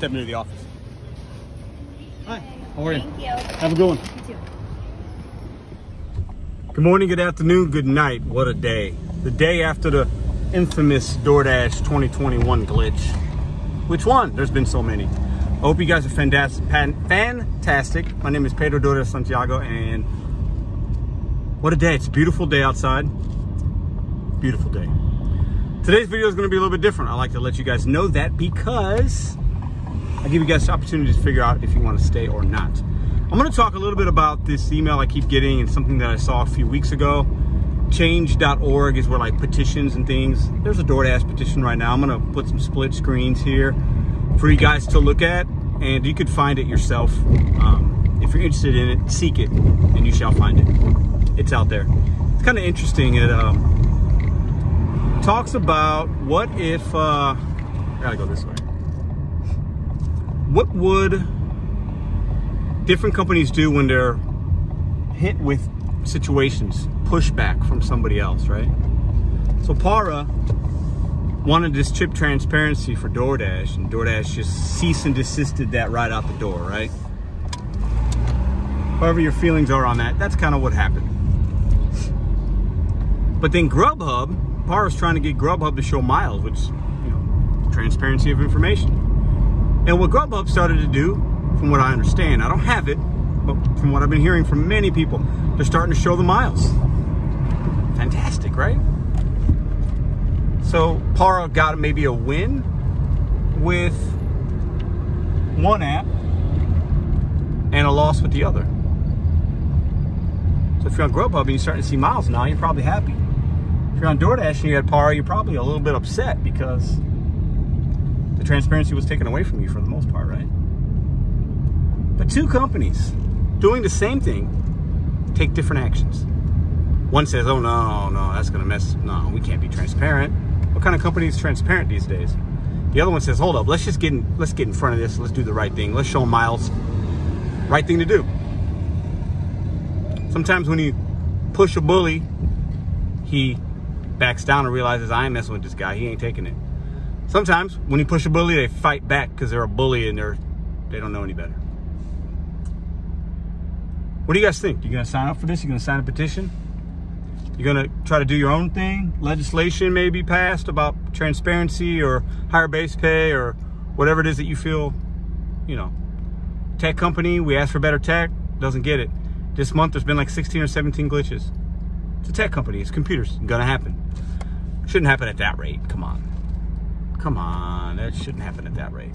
stepping into the office. Hi, how are you? Thank you. Have a good one. You too. Good morning, good afternoon, good night. What a day. The day after the infamous DoorDash 2021 glitch. Which one? There's been so many. I hope you guys are fantastic. My name is Pedro DoorDash Santiago, and what a day. It's a beautiful day outside. Beautiful day. Today's video is going to be a little bit different. I like to let you guys know that because I give you guys the opportunity to figure out if you want to stay or not. I'm going to talk a little bit about this email I keep getting and something that I saw a few weeks ago. Change.org is where like petitions and things. There's a DoorDash petition right now. I'm going to put some split screens here for you guys to look at, and you could find it yourself. If you're interested in it, seek it and you shall find it. It's out there. It's kind of interesting. It talks about what if, I gotta go this way. What would different companies do when they're hit with situations, pushback from somebody else, right? So Para wanted this chip transparency for DoorDash, and DoorDash just cease and desisted that right out the door, right? However your feelings are on that, that's kind of what happened. But then Grubhub, Para's trying to get Grubhub to show miles, which, you know, transparency of information. And what Grubhub started to do, from what I understand, I don't have it, but from what I've been hearing from many people, they're starting to show the miles. Fantastic, right? So Para got maybe a win with one app and a loss with the other. So if you're on Grubhub and you're starting to see miles now, you're probably happy. If you're on DoorDash and you had Para, you're probably a little bit upset because the transparency was taken away from you for the most part, right? But two companies doing the same thing take different actions. One says, oh no, that's gonna mess, no, we can't be transparent. What kind of company is transparent these days? The other one says, hold up, let's get in front of this, let's do the right thing, let's show them miles. Right thing to do. Sometimes when you push a bully, he backs down and realizes, I ain't messing with this guy, he ain't taking it. Sometimes when you push a bully, they fight back because they're a bully and they don't know any better. What do you guys think? You gonna sign up for this? You gonna sign a petition? You're gonna try to do your own thing? Legislation may be passed about transparency or higher base pay or whatever it is that you feel, you know. Tech company, we ask for better tech, doesn't get it. This month there's been like 16 or 17 glitches. It's a tech company, it's computers, gonna happen. Shouldn't happen at that rate, come on. Come on, that shouldn't happen at that rate.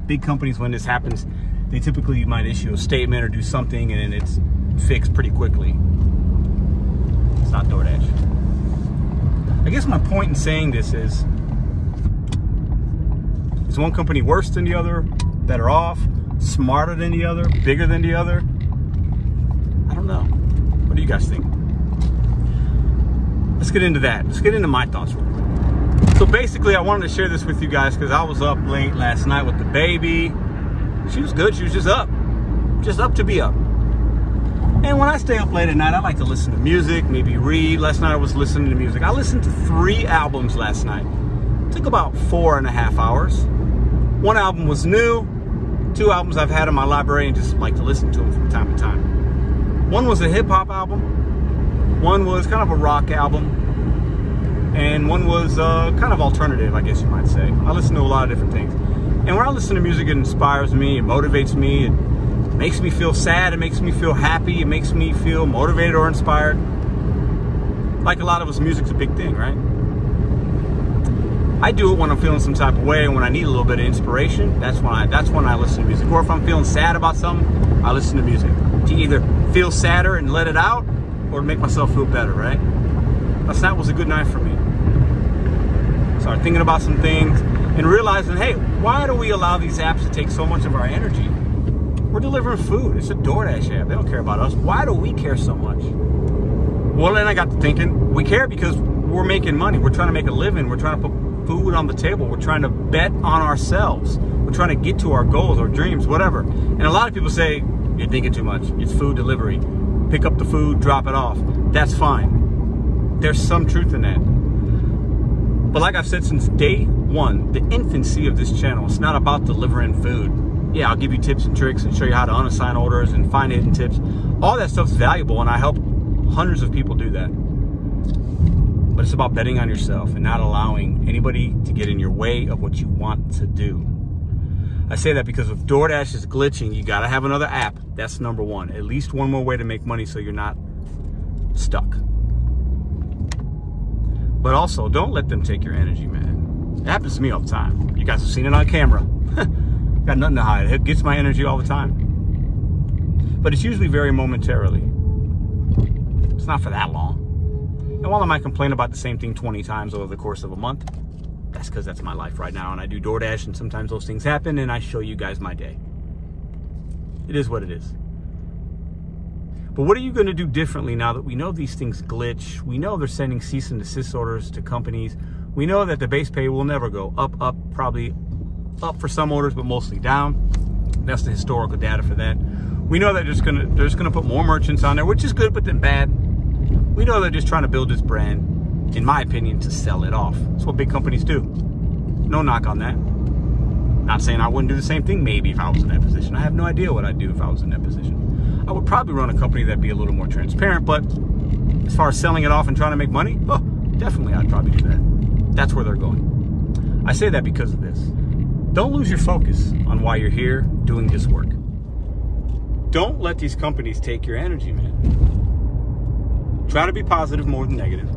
Big companies, when this happens, they typically might issue a statement or do something and then it's fixed pretty quickly. It's not DoorDash. I guess my point in saying this is one company worse than the other, better off, smarter than the other, bigger than the other? I don't know. What do you guys think? Let's get into that. Let's get into my thoughts real quick. So basically I wanted to share this with you guys because I was up late last night with the baby. She was good, she was just up to be up. And when I stay up late at night, I like to listen to music, maybe read. Last night I was listening to music. I listened to 3 albums last night. It took about 4.5 hours. One album was new, 2 albums I've had in my library and just like to listen to them from time to time. One was a hip hop album, one was kind of a rock album, and one was kind of alternative, I guess you might say. I listen to a lot of different things. And when I listen to music, it inspires me, it motivates me, it makes me feel sad, it makes me feel happy, it makes me feel motivated or inspired. Like a lot of us, music's a big thing, right? I do it when I'm feeling some type of way and when I need a little bit of inspiration, that's when I listen to music. Or if I'm feeling sad about something, I listen to music. To either feel sadder and let it out, or to make myself feel better, right? Last night was a good night for me. Started thinking about some things and realizing, hey, why do we allow these apps to take so much of our energy? We're delivering food. It's a DoorDash app. They don't care about us. Why do we care so much? Well, then I got to thinking, we care because we're making money. We're trying to make a living. We're trying to put food on the table. We're trying to bet on ourselves. We're trying to get to our goals or dreams, whatever. And a lot of people say, you're thinking too much. It's food delivery. Pick up the food, drop it off. That's fine. There's some truth in that. But like I've said since day one, the infancy of this channel, it's not about delivering food. Yeah, I'll give you tips and tricks and show you how to unassign orders and find hidden tips. All that stuff's valuable, and I help hundreds of people do that. But it's about betting on yourself and not allowing anybody to get in your way of what you want to do. I say that because if DoorDash is glitching, you gotta have another app. That's number one. At least one more way to make money so you're not stuck. But also, don't let them take your energy, man. It happens to me all the time. You guys have seen it on camera. Got nothing to hide. It gets my energy all the time. But it's usually very momentarily. It's not for that long. And while I might complain about the same thing 20 times over the course of a month, that's because that's my life right now. And I do DoorDash, and sometimes those things happen, and I show you guys my day. It is what it is. But what are you going to do differently now that we know these things glitch? We know they're sending cease and desist orders to companies. We know that the base pay will never go up, probably up for some orders, but mostly down. That's the historical data for that. We know that they're just gonna put more merchants on there, which is good, but then bad. We know they're just trying to build this brand, in my opinion, to sell it off. That's what big companies do. No knock on that. Not saying I wouldn't do the same thing maybe if I was in that position. I have no idea what I'd do if I was in that position. I would probably run a company that'd be a little more transparent, but as far as selling it off and trying to make money, oh, definitely I'd probably do that. That's where they're going. I say that because of this. Don't lose your focus on why you're here doing this work. Don't let these companies take your energy, man. Try to be positive more than negative.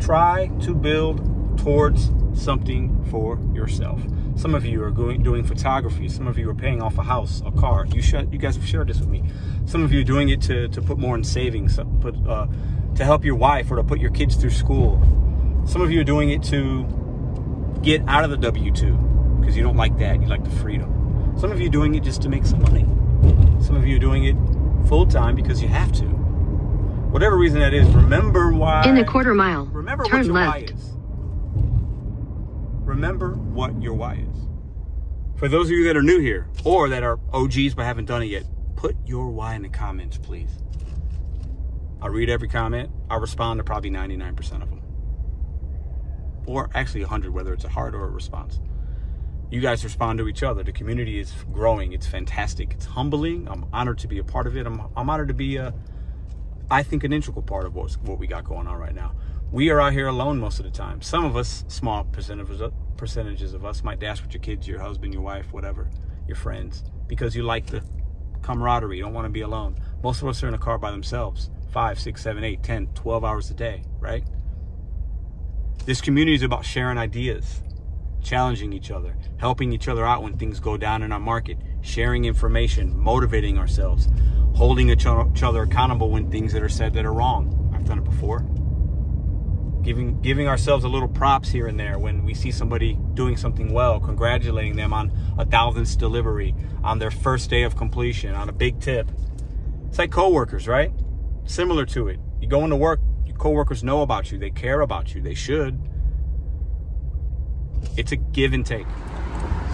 Try to build towards something for yourself. Some of you are doing photography. Some of you are paying off a house, a car. You guys have shared this with me. Some of you are doing it to put more in savings, to help your wife or to put your kids through school. Some of you are doing it to get out of the W-2 because you don't like that. You like the freedom. Some of you are doing it just to make some money. Some of you are doing it full-time because you have to. Whatever reason that is, remember why. In a quarter mile, remember turn what your left. why is. Remember what your why is. For those of you that are new here or that are OGs but haven't done it yet, put your why in the comments, please. I'll read every comment. I'll respond to probably 99% of them. Or actually 100, whether it's a heart or a response. You guys respond to each other. The community is growing. It's fantastic. It's humbling. I'm honored to be a part of it. I'm honored to be, I think, an integral part of what we got going on right now. We are out here alone most of the time. Some of us, small percentages of us, might dash with your kids, your husband, your wife, whatever, your friends, because you like the camaraderie. You don't want to be alone. Most of us are in a car by themselves, 5, 6, 7, 8, 10, 12 hours a day, right? This community is about sharing ideas, challenging each other, helping each other out when things go down in our market, sharing information, motivating ourselves, holding each other accountable when things that are said that are wrong. I've done it before. Giving ourselves a little props here and there when we see somebody doing something well, congratulating them on a 1,000th delivery, on their first day of completion, on a big tip. It's like coworkers, right? Similar to it. You go into work, your coworkers know about you, they care about you, they should. It's a give and take.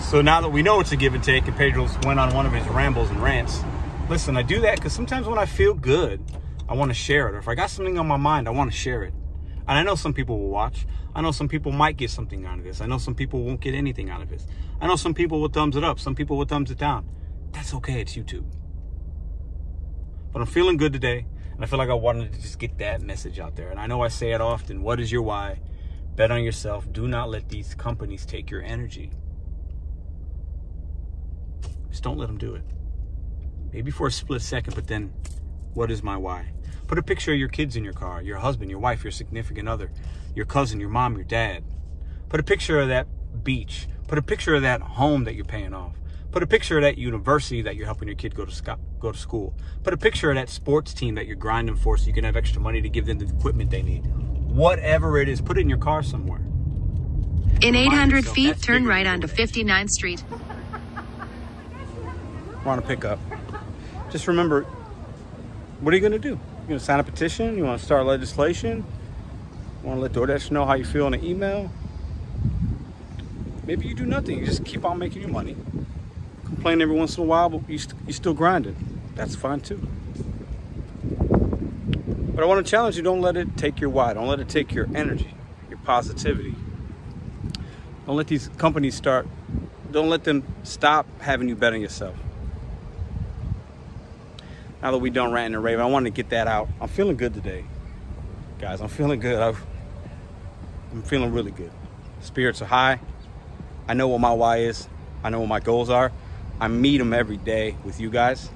So now that we know it's a give and take, and Pedro's went on one of his rambles and rants, listen, I do that because sometimes when I feel good, I want to share it. Or if I got something on my mind, I want to share it. And I know some people will watch. I know some people might get something out of this. I know some people won't get anything out of this. I know some people will thumbs it up. Some people will thumbs it down. That's okay. It's YouTube. But I'm feeling good today. And I feel like I wanted to just get that message out there. And I know I say it often. What is your why? Bet on yourself. Do not let these companies take your energy. Just don't let them do it. Maybe for a split second, but then what is my why? Put a picture of your kids in your car, your husband, your wife, your significant other, your cousin, your mom, your dad. Put a picture of that beach. Put a picture of that home that you're paying off. Put a picture of that university that you're helping your kid go to school. Put a picture of that sports team that you're grinding for so you can have extra money to give them the equipment they need. Whatever it is, put it in your car somewhere. In 800 feet, turn right onto 59th Street. We're on a pickup. Just remember, what are you going to do? You going to sign a petition? You want to start legislation? You want to let DoorDash know how you feel in an email? Maybe you do nothing. You just keep on making your money. Complain every once in a while, but you still grinding. That's fine too. But I want to challenge you, don't let it take your why. Don't let it take your energy, your positivity. Don't let these companies don't let them stop having you bet on yourself. Now that we done ranting and raving, I wanted to get that out. I'm feeling good today, guys. I'm feeling good. I'm feeling really good. Spirits are high. I know what my why is. I know what my goals are. I meet them every day with you guys.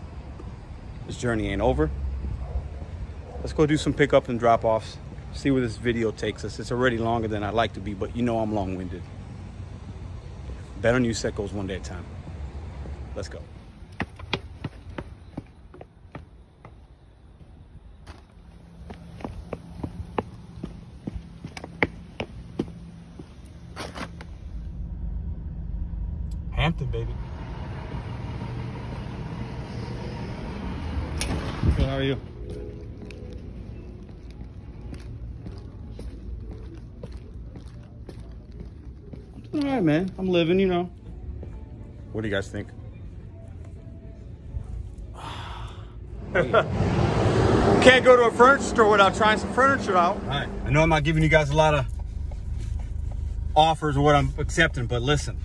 This journey ain't over. Let's go do some pickups and drop-offs. See where this video takes us. It's already longer than I'd like to be, but you know I'm long-winded. Bet on you set goes one day at a time. Let's go. Hampton, baby. Good, how are you? I'm doing all right, man. I'm living, you know. What do you guys think? Can't go to a furniture store without trying some furniture out. All right. I know I'm not giving you guys a lot of offers of what I'm accepting, but listen.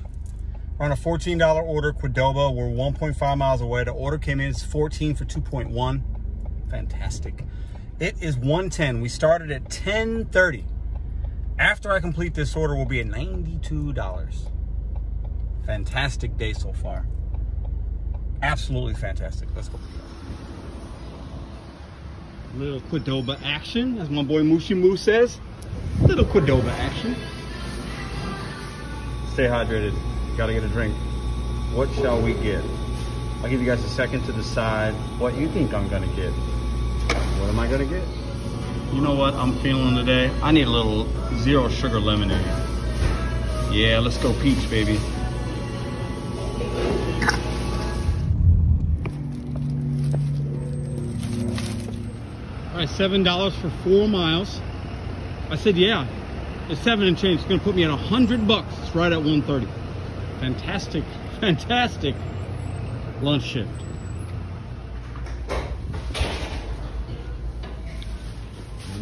We're on a $14 order, Qdoba. We're 1.5 miles away. The order came in, it's 14 for 2.1. Fantastic. It is 110. We started at 10:30. After I complete this order, we'll be at $92. Fantastic day so far. Absolutely fantastic. Let's go. Little Qdoba action, as my boy Mushy Moo says. Little Qdoba action. Stay hydrated. Gotta get a drink. What shall we get? I'll give you guys a second to decide what you think I'm gonna get. What am I gonna get? You know what I'm feeling today? I need a little zero sugar lemonade. Yeah, let's go peach, baby. All right, $7 for 4 miles. I said, yeah, it's 7 and change. It's gonna put me at $100. It's right at 130. Fantastic, fantastic lunch shift.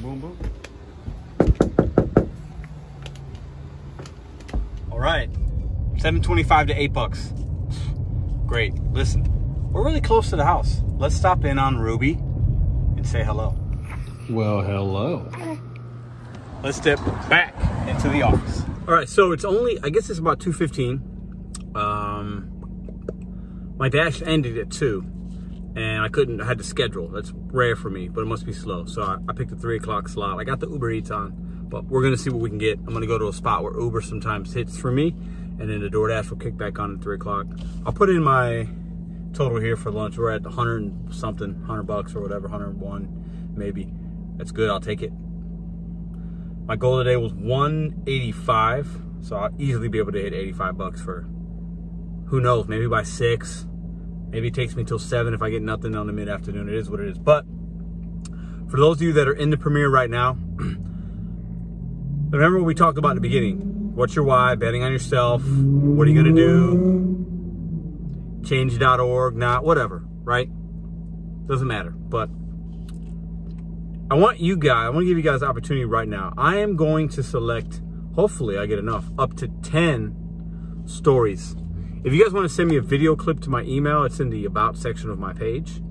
Boom, boom, boom. All right, $7.25 to $8. Great. Listen, we're really close to the house. Let's stop in on Ruby and say hello. Well, hello. Let's step back into the office. All right, so it's only, I guess it's about 2:15. My dash ended at 2 and I had to schedule. That's rare for me, but it must be slow. So I picked the 3 o'clock slot. I got the Uber Eats on, but we're gonna see what we can get. I'm gonna go to a spot where Uber sometimes hits for me, and then the DoorDash will kick back on at 3 o'clock. I'll put in my total here for lunch. We're at 100 and something, $100 or whatever, 101 maybe. That's good, I'll take it. My goal today was 185, so I'll easily be able to hit $85 for, who knows, maybe by 6. Maybe it takes me till 7 if I get nothing on the mid-afternoon. It is what it is. But for those of you that are in the premiere right now, remember what we talked about in the beginning. What's your why? Betting on yourself. What are you gonna do? Change.org, not whatever, right? Doesn't matter. But I want to give you guys the opportunity right now. I am going to select, hopefully I get enough, up to 10 stories. If you guys want to send me a video clip to my email, it's in the About section of my page.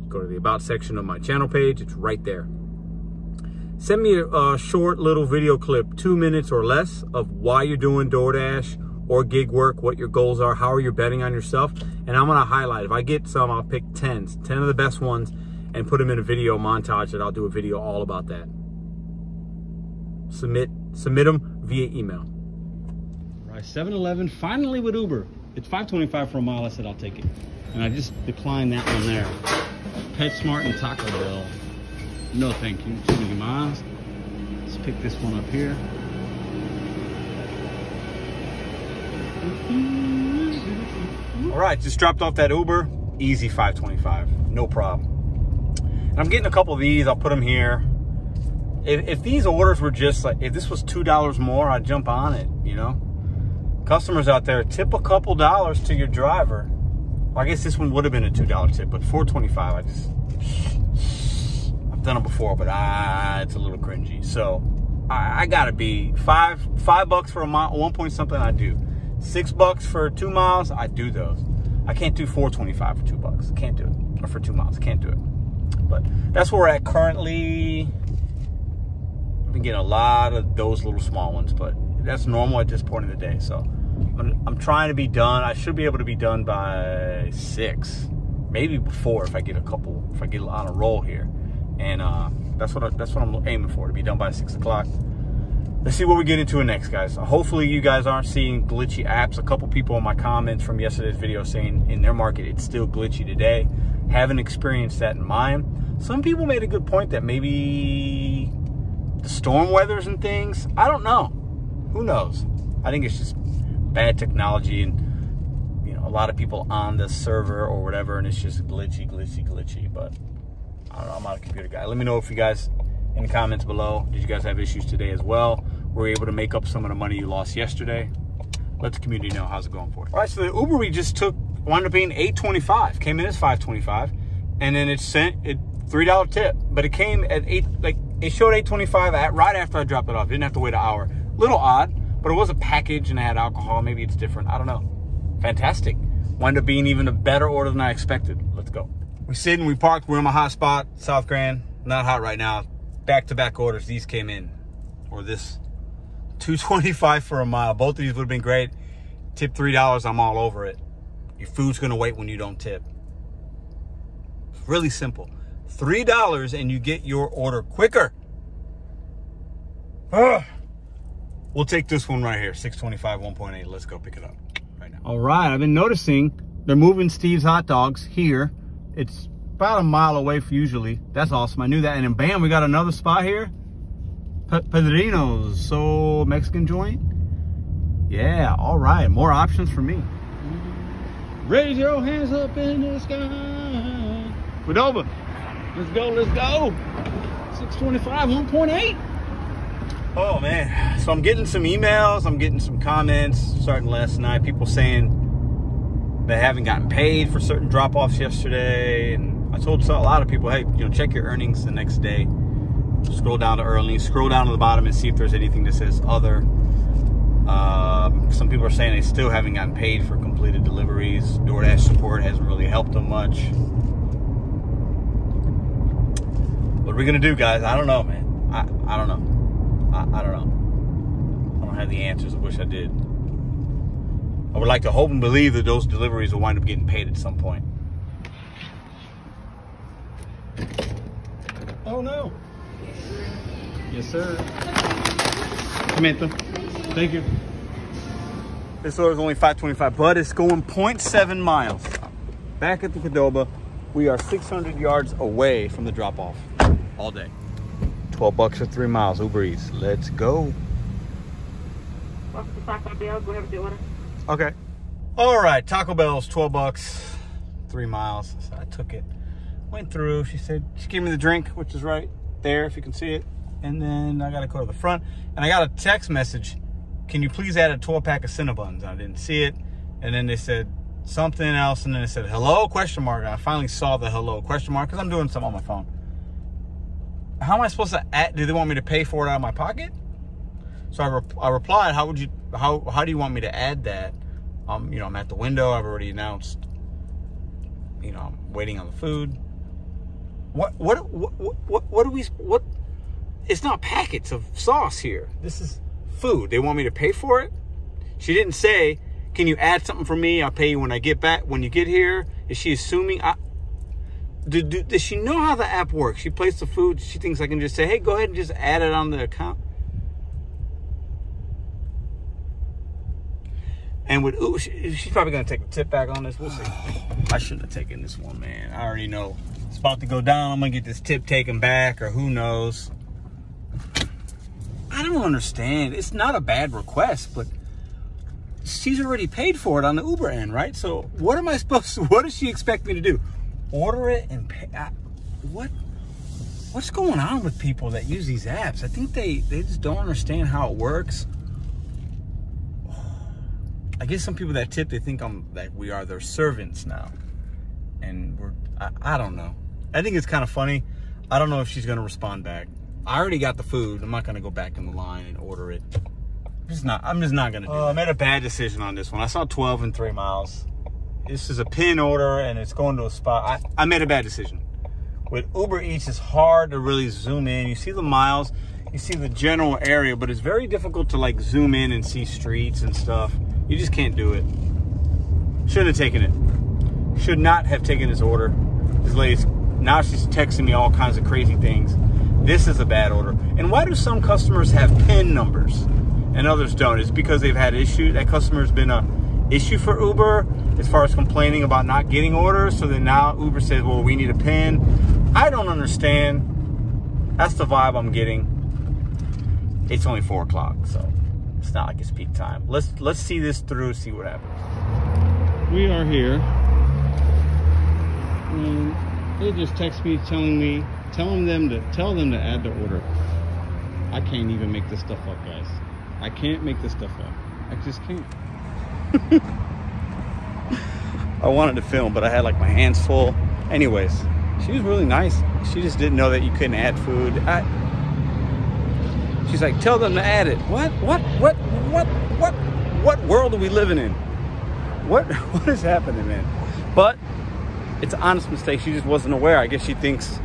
Go to the About section of my channel page. It's right there. Send me a short little video clip, 2 minutes or less, of why you're doing DoorDash or gig work, what your goals are, how are you betting on yourself, and I'm going to highlight. If I get some, I'll pick 10 of the best ones, and put them in a video montage that I'll do a video all about that. Submit them via email. All right, 7-Eleven, finally with Uber. It's $5.25 for a mile. I said I'll take it. And I just declined that one there. PetSmart and Taco Bell. No thank you, too many miles. Let's pick this one up here. All right, just dropped off that Uber. Easy $5.25, no problem. And I'm getting a couple of these. I'll put them here. If these orders were just like, if this was $2 more, I'd jump on it, you know? Customers out there, tip a couple dollars to your driver. Well, I guess this one would have been a $2 tip, but $4.25, I've done it before, but it's a little cringy. So I gotta be $5 for a mile, 1 point something. I do $6 for 2 miles. I do those. I can't do $4.25 for $2. Can't do it. Or for 2 miles. Can't do it. But that's where we're at currently. I've been getting a lot of those little small ones, but that's normal at this point in the day. So I'm trying to be done. I should be able to be done by 6, maybe before if I get on a roll here. And that's what I'm aiming for, to be done by 6 o'clock. Let's see what we get into next, guys. Hopefully you guys aren't seeing glitchy apps. A couple people in my comments from yesterday's video saying in their market it's still glitchy today. Haven't experienced that in mine. Some people made a good point that maybe the storm weathers and things. I don't know. Who knows? I think it's just bad technology and, you know, a lot of people on the server or whatever, and it's just glitchy. But I don't know. I'm not a computer guy. Let me know if you guys in the comments below, did you guys have issues today as well? Were you able to make up some of the money you lost yesterday? Let the community know. How's it going for you? All right, so the Uber we just took wound up being $8.25. Came in as $5.25, and then it sent a $3 tip, but it came at it showed $8.25 right after I dropped it off. Didn't have to wait an hour. Little odd, but it was a package and it had alcohol. Maybe it's different. I don't know. Fantastic. Wound up being even a better order than I expected. Let's go. We sitting, we parked, we're in my hot spot, South Grand. Not hot right now. Back-to-back orders. These came in, or this $2.25 for a mile. Both of these would have been great. Tip $3, I'm all over it. Your food's gonna wait when you don't tip. Really simple. $3 and you get your order quicker. We'll take this one right here, $6.25, 1.8. Let's go pick it up right now. All right, I've been noticing they're moving Steve's hot dogs here. It's about a mile away usually. That's awesome. I knew that. And then bam, we got another spot here. Petition, so Mexican joint. Yeah, all right. More options for me. Raise your hands up in the sky. Qdoba. Let's go, let's go. 625, 1.8. Oh man. So I'm getting some emails, I'm getting some comments starting last night. People saying they haven't gotten paid for certain drop-offs yesterday. And I told a lot of people, hey, you know, check your earnings the next day. Scroll down to earnings, scroll down to the bottom and see if there's anything that says other. Some people are saying they still haven't gotten paid for completed deliveries. DoorDash support hasn't really helped them much. What are we gonna do, guys? I don't know, man. I don't know. I don't know. I don't have the answers. I wish I did. I would like to hope and believe that those deliveries will wind up getting paid at some point. Oh no. Yes, sir. Pimento. Thank you. This order is only $5.25, but it's going 0.7 miles. Back at the Qdoba, we are 600 yards away from the drop-off all day. $12 for 3 miles, Uber Eats. Let's go. Welcome to Taco Bell. Go ahead with the order. Okay. All right, Taco Bell's $12, 3 miles. So I took it, went through. She said, she gave me the drink, which is right there, if you can see it. And then I got to go to the front. And I got a text message. Can you please add a 12-pack of Cinnabons? I didn't see it. And then they said something else. And then it said, hello, question mark. And I finally saw the hello, question mark, because I'm doing something on my phone. How am I supposed to add? Do they want me to pay for it out of my pocket? So I replied, how do you want me to add that? You know, I'm at the window. I've already announced, you know, I'm waiting on the food. What do we, it's not packets of sauce here. This is food. They want me to pay for it? She didn't say, can you add something for me? I'll pay you when I get back, when you get here. Is she assuming, does she know how the app works? She placed the food. She thinks I can just say, hey, go ahead and just add it on the account. And with she's probably going to take a tip back on this. We'll see. I shouldn't have taken this one, man. I already know it's about to go down. I'm going to get this tip taken back, or who knows. I don't understand. It's not a bad request, but she's already paid for it on the Uber end, right? So what am I supposed to, what does she expect me to do? Order it and pay? What's going on with people that use these apps? I think they just don't understand how it works. I guess some people that tip, they think that we are their servants now. And I don't know. I think it's kind of funny. I don't know if she's going to respond back. I already got the food. I'm not gonna go back in the line and order it. I'm just not gonna do it. I made a bad decision on this one. I saw 12 and 3 miles. This is a pin order and it's going to a spot. I made a bad decision. With Uber Eats, it's hard to really zoom in. You see the miles, you see the general area, but it's very difficult to like zoom in and see streets and stuff. You just can't do it. Shouldn't have taken it. Should not have taken this order. This lady's, now she's texting me all kinds of crazy things. This is a bad order. And why do some customers have PIN numbers and others don't? It's because they've had issues. That customer's been an issue for Uber as far as complaining about not getting orders. So then now Uber says, well, we need a PIN. I don't understand. That's the vibe I'm getting. It's only 4 o'clock, so it's not like it's peak time. Let's see this through, see what happens. We are here. And they just text me tell them to add the order. I can't even make this stuff up, guys. I can't make this stuff up. I just can't. I wanted to film, but I had like my hands full. Anyways, she was really nice. She just didn't know that you couldn't add food. She's like, tell them to add it. What world are we living in? What is happening, man? But it's an honest mistake. She just wasn't aware. I guess she thinks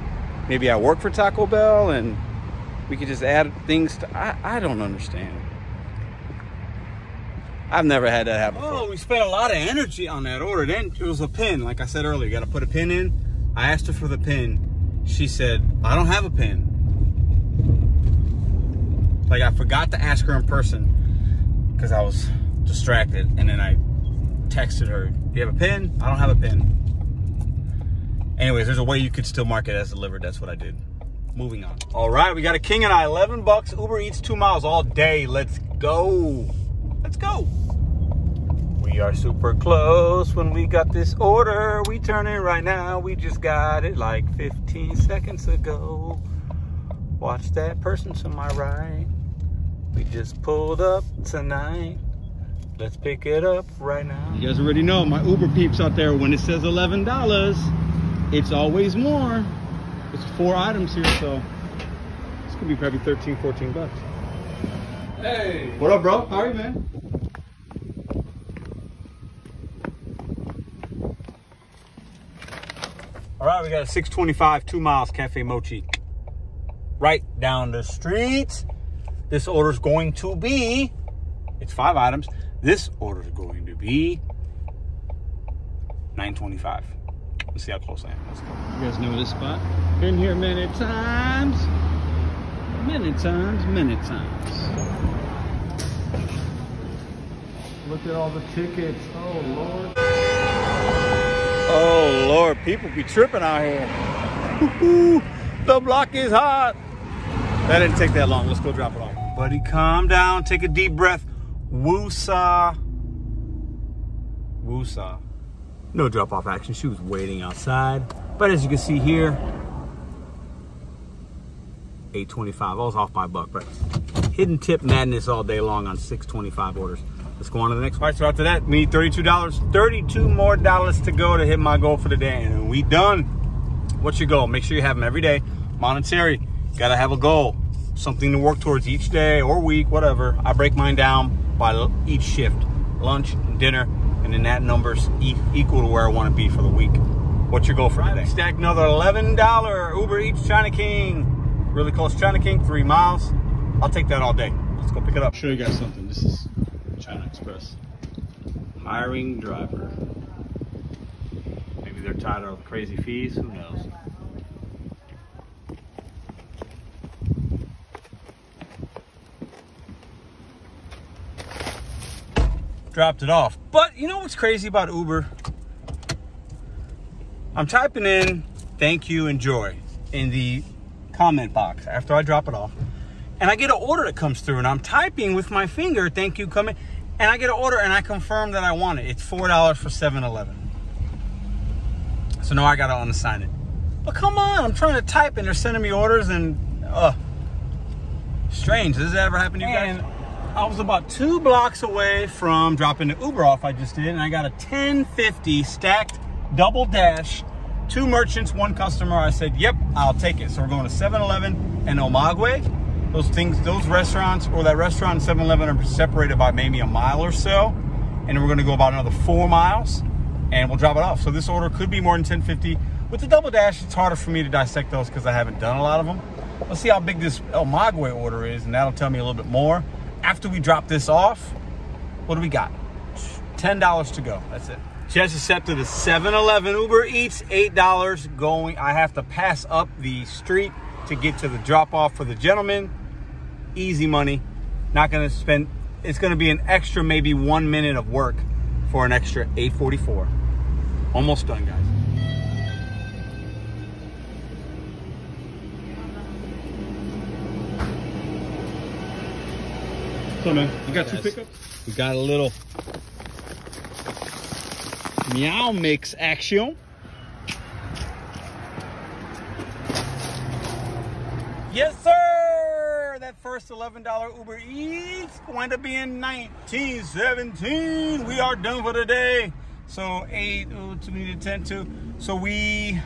maybe I work for Taco Bell and we could just add things to, I don't understand. I've never had that happen before. Oh, we spent a lot of energy on that order. Then it was a pin. Like I said earlier, you got to put a pin in. I asked her for the pin. She said, I don't have a pin. Like I forgot to ask her in person because I was distracted. And then I texted her, do you have a pin? I don't have a pin. Anyways, there's a way you could still mark it as delivered. That's what I did. Moving on. All right, we got a King and I, 11 bucks. Uber Eats 2 miles all day. Let's go. Let's go. We are super close when we got this order. We turn in right now. We just got it like 15 seconds ago. Watch that person to my right. We just pulled up tonight. Let's pick it up right now. You guys already know my Uber peeps out there. When it says $11, it's always more. It's 4 items here, so this could be probably 13, 14 bucks. Hey. What up, bro? How are you, man? All right, we got a 625, 2 miles, Cafe Mochi. Right down the street. This order's going to be, it's 5 items. This order's going to be $9.25. Let's see how close I am. Let's go. You guys know this spot? Been here many times. Many times, many times. Look at all the tickets. Oh, Lord. Oh, Lord. People be tripping out here. The block is hot. That didn't take that long. Let's go drop it off. Buddy, calm down. Take a deep breath. Woosah. Woosah. No drop-off action. She was waiting outside. But as you can see here, $8.25. I was off by a buck, but hidden tip madness all day long on 625 orders. Let's go on to the next one. All right, so after that, we need $32. 32 more dollars to go to hit my goal for the day, and we done. What's your goal? Make sure you have them every day. Monetary. Gotta have a goal. Something to work towards each day or week, whatever. I break mine down by each shift. Lunch, dinner, and then that number's equal to where I want to be for the week. What's your goal for today? Stack another $11 Uber Eats China King. Really close China King, 3 miles. I'll take that all day. Let's go pick it up. I'll show you guys something. This is China Express. Hiring driver. Maybe they're tired of crazy fees. Who knows? Dropped it off. But you know what's crazy about Uber? I'm typing in thank you, enjoy in the comment box after I drop it off. And I get an order that comes through and I'm typing with my finger, thank you, come in. And I get an order and I confirm that I want it. It's $4 for 7-Eleven. So now I gotta unassign it. But come on, I'm trying to type and they're sending me orders and strange. Does that ever happen to you guys? I was about 2 blocks away from dropping the Uber off I just did, and I got a 1050 stacked double dash 2 merchants, 1 customer. I said, yep, I'll take it. So we're going to 7-Eleven and Omagwe. Those restaurants, or that restaurant and 7-Eleven, are separated by maybe a mile or so. And we're going to go about another 4 miles and we'll drop it off. So this order could be more than 1050. With the double dash, it's harder for me to dissect those because I haven't done a lot of them. Let's see how big this Omagwe order is, and that'll tell me a little bit more. After we drop this off, what do we got? $10 to go. That's it. Just accepted a 7-Eleven Uber Eats, $8 going. I have to pass up the street to get to the drop off for the gentleman. Easy money. Not going to spend, it's going to be an extra maybe 1 minute of work for an extra $8.44. Almost done, guys. So man, you got 2 pickups? We got a little meow mix action. Yes, sir! That first $11 Uber Eats going to be in 1917. We are done for the day. So 8, we needed 10 too. So I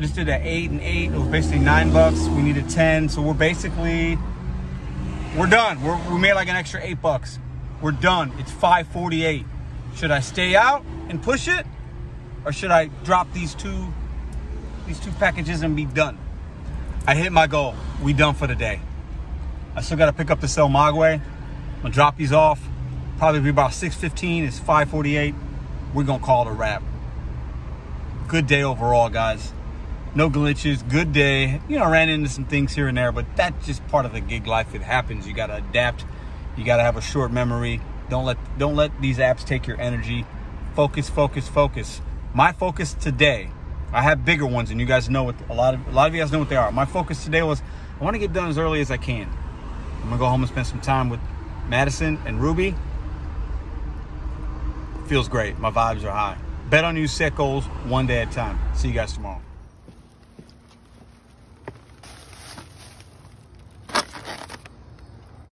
just did that 8 and 8. It was basically $9. We needed 10. So we're done. We made like an extra $8. We're done. It's 5:48. Should I stay out and push it, or should I drop these two packages and be done? I hit my goal. We done for the day. I still got to pick up the Omagwe. I'm gonna drop these off. Probably be about 6:15. It's 5:48. We're gonna call it a wrap. Good day overall, guys. No glitches, good day. You know, ran into some things here and there, but that's just part of the gig life. It happens. You gotta adapt. You gotta have a short memory. Don't let these apps take your energy. Focus, focus, focus. My focus today, I have bigger ones, and you guys know what a lot of you guys know what they are. My focus today was I want to get done as early as I can. I'm gonna go home and spend some time with Madison and Ruby. Feels great. My vibes are high. Bet on you, set goals one day at a time. See you guys tomorrow.